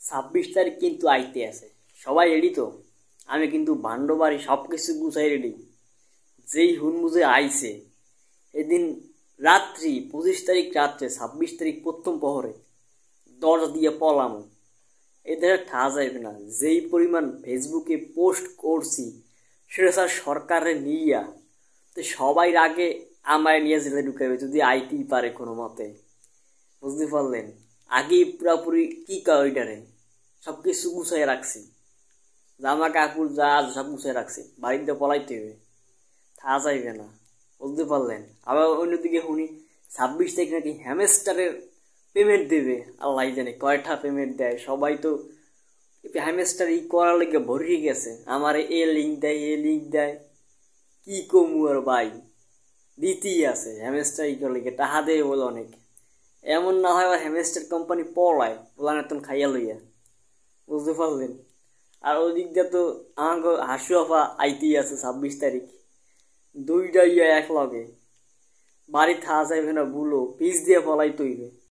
26 তারিখ কিন্তু আইতে আছে, সবাই রেডি তো? আমি কিন্তু ভান্ড বাড়ি সব কিছু গুছাই রেডি। যেই হুনমুজে আইছে এদিন রাত্রি 25 তারিখ রাত্রে 26 তারিখ প্রথম প্রহরে দরজা দিয়ে পলাম। এদের ঠা যাইবে না। যেই পরিমাণ ফেসবুকে পোস্ট করছি সেটা স্যার সরকারে নিয়া তো সবাই আগে আমায় নিয়ে জেলে ঢুকাবে যদি আইতেই পারে কোনো মতে। বুঝতে পারলেন? আগেই পুরাপুরি কি কয় ওইটারে সব কিছু গুছাই রাখছি, জামা কাপড় যা আছে সব গুছাই রাখছি, বাড়িতে পলাইতে হবে, থা যাইবে না। বুঝতে পারলেন? আবার অন্যদিকে শুনি 26 তারিখ নাকি হ্যামস্টারের পেমেন্ট দেবে। আল্লাহ জানে কয়টা পেমেন্ট দেয়। সবাই তো হ্যামস্টার ই করার লেগে ভরিয়ে গেছে, আমার এ লিঙ্ক দেয় এ লিঙ্ক দেয়, কি কমু আর ভাই, দিতেই আছে হ্যামস্টার ই করার লেগে টাহা দেয় বলে অনেক। এমন না হয় আবার হ্যামস্টার কোম্পানি পড়ায় ওলানের তখন খাইয়া লইয়া। বুঝতে পারলেন? আর ওই দিক দিয়ে তো আমার হাসু আফা আইতেই আছে 26 তারিখ, দুইটা ইয়া এক লগে। বাড়ি থা যাইবে না বুলো পিস দিয়ে পলাই তৈবে।